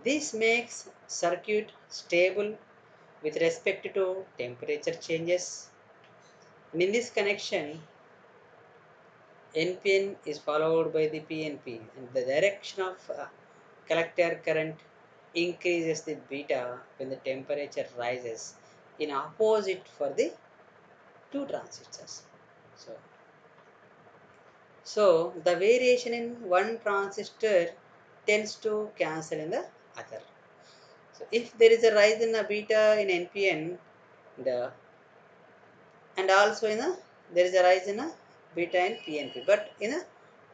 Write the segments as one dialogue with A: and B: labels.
A: This makes circuit stable with respect to temperature changes. And in this connection, NPN is followed by the PNP, and the direction of collector current increases the beta when the temperature rises in opposite for the two transistors. So, so the variation in one transistor tends to cancel in the other. So if there is a rise in a beta in NPN, the and also in a there is a rise in a beta in PNP, but in a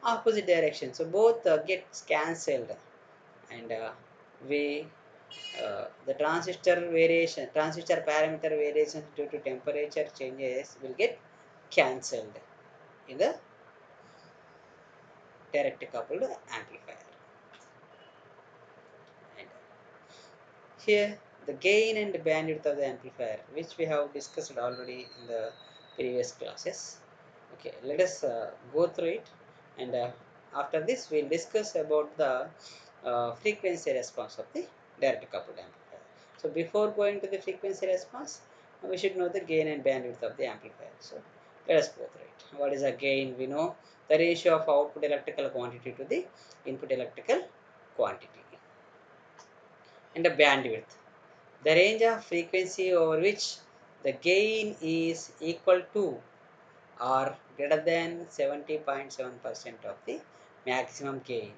A: opposite direction. So both gets cancelled, and we the transistor parameter variations due to temperature changes will get cancelled in the direct coupled amplifier. And here the gain and bandwidth of the amplifier, which we have discussed already in the previous classes. Okay, let us go through it, and after this we'll discuss about the frequency response of the direct coupled amplifier. So before going to the frequency response, we should know the gain and bandwidth of the amplifier. So let us go through it. What is a gain? We know the ratio of output electrical quantity to the input electrical quantity. And the bandwidth, the range of frequency over which the gain is equal to or greater than 70.7% of the maximum gain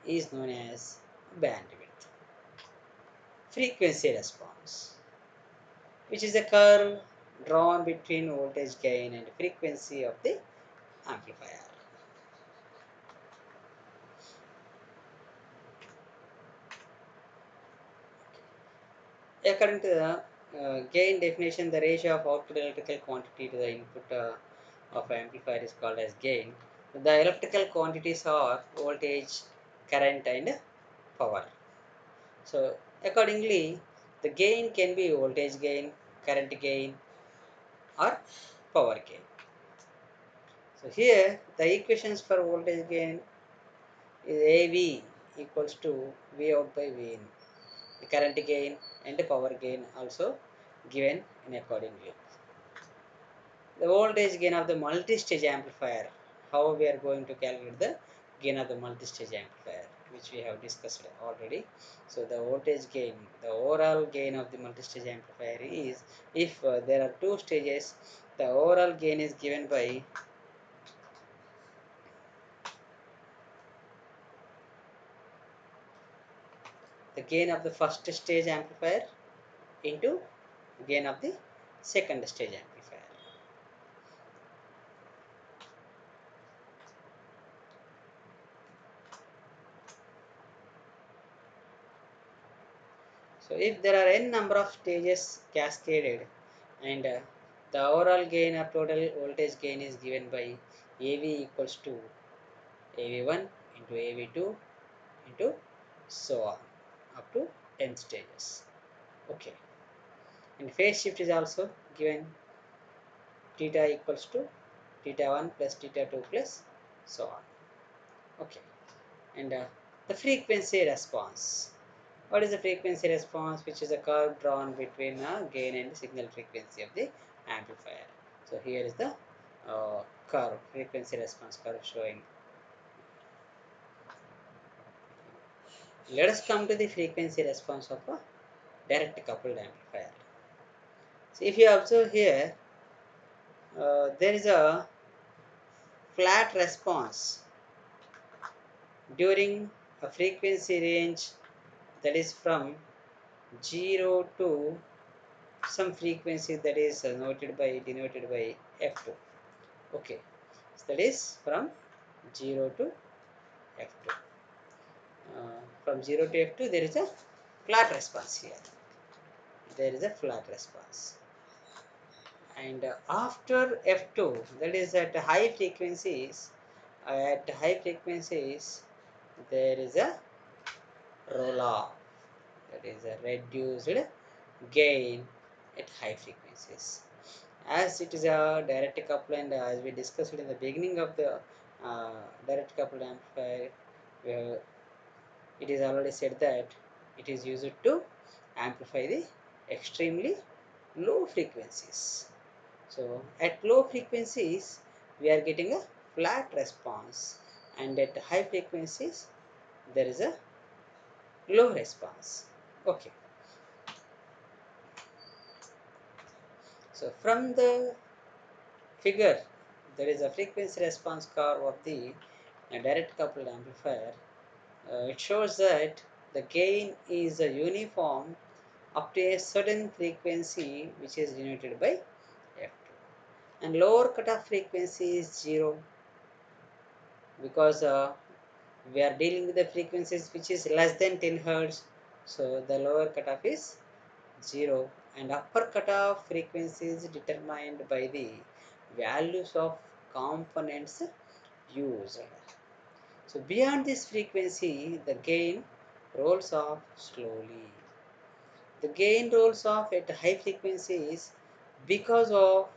A: is known as bandwidth. Frequency response, which is a curve drawn between voltage gain and frequency of the amplifier. According to the gain definition, the ratio of output electrical quantity to the input of amplifier is called as gain. The electrical quantities are voltage, current, and power. So accordingly, the gain can be voltage gain, current gain, or power gain. So here the equations for voltage gain is AV equals to V out by V in. The current gain and the power gain also given in accordingly. The voltage gain of the multistage amplifier. How we are going to calculate the gain of the multistage amplifier, which we have discussed already. So the voltage gain, the overall gain of the multistage amplifier is, if there are two stages, the overall gain is given by the gain of the first stage amplifier into gain of the second stage amplifier. So if there are n number of stages cascaded, and the overall gain or total voltage gain is given by AV equals to AV1 into AV2 into so on up to n stages. Okay, and phase shift is also given, theta equals to theta 1 plus theta 2 plus so on. Okay, and the frequency response. What is the frequency response? Which is a curve drawn between gain and signal frequency of the amplifier. So here is the curve, frequency response curve showing. Let us come to the frequency response of a direct coupled amplifier. So if you observe here, there is a flat response during a frequency range that is from 0 to some frequency that is denoted by f2. Okay, so that is from 0 to f2. From 0 to f2 there is a flat response here. There is a flat response. And after f2, that is at high frequencies, there is a roll off. That is a reduced gain at high frequencies. As it is a direct couple, and as we discussed in the beginning of the direct coupled amplifier, it is already said that It is used to amplify the extremely low frequencies. So at low frequencies we are getting a flat response, and at high frequencies there is a low response. Okay, so from the figure there is a frequency response curve of the direct coupled amplifier. It shows that the gain is a uniform up to a certain frequency, which is denoted by f2, and lower cutoff frequency is 0, because we are dealing with the frequencies which is less than 10 hertz, so the lower cutoff is 0, and upper cutoff frequency is determined by the values of components used. So beyond this frequency the gain rolls off slowly. The gain rolls off at high frequencies because of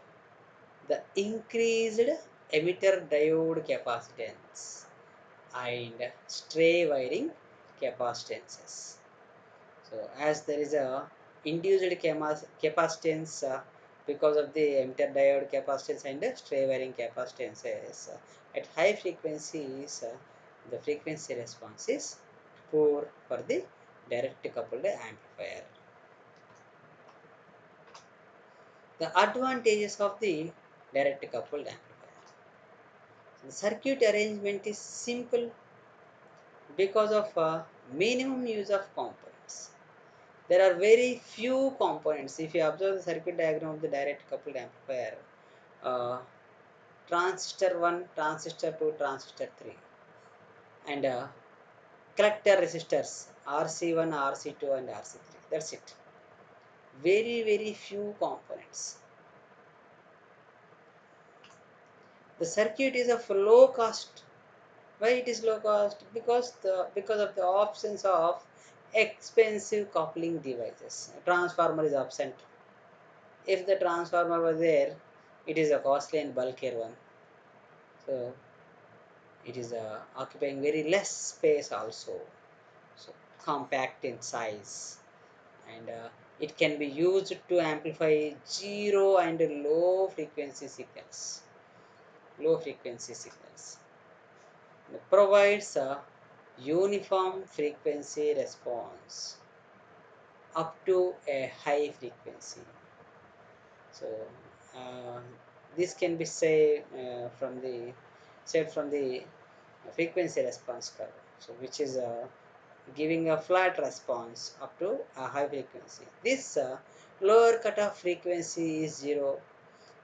A: the increased emitter diode capacitance and stray wiring capacitances. So as there is a induced capacitance because of the emitter diode capacitance and stray wiring capacitances, at high frequencies the frequency response is poor for the direct coupled amplifier. The advantages of the direct coupled amplifier. The circuit arrangement is simple because of minimum use of components. There are very few components. If you observe the circuit diagram of the direct coupled amplifier, uh, transistor 1, transistor 2, transistor 3, and collector resistors RC1, RC2, and RC3. That's it. Very few components. The circuit is of low cost. Why it is low cost? Because of the absence of expensive coupling devices. A transformer is absent. If the transformer was there, it is a costly and bulkier one. So it is occupying very less space also. So compact in size, and it can be used to amplify zero and low frequency signals. Low frequency signals. It provides a uniform frequency response up to a high frequency. So uh, this can be said from the frequency response curve. So which is giving a flat response up to a high frequency. This lower cutoff frequency is 0,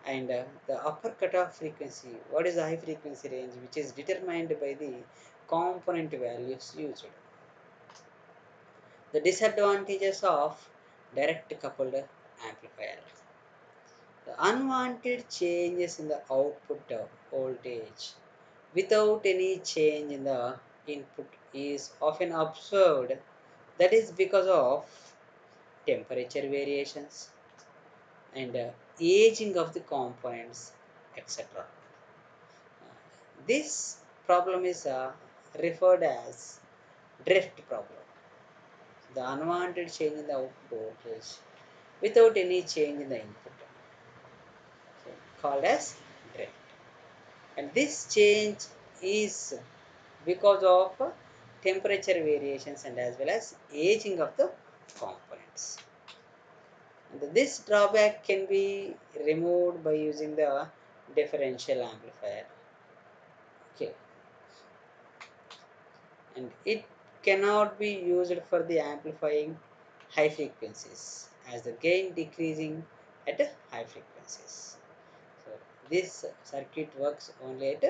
A: and the upper cutoff frequency, what is the high frequency range, which is determined by the component values used. The disadvantages of direct coupled amplifier. The unwanted changes in the output voltage without any change in the input is often observed. That is because of temperature variations and aging of the components, etc. This problem is referred as drift problem. The unwanted change in the output voltage without any change in the input, so called as drift. And this change is because of temperature variations and as well as aging of the components. And this drawback can be removed by using the differential amplifier. Okay, and it cannot be used for the amplifying high frequencies as the gain decreasing at high frequencies. So this circuit works only at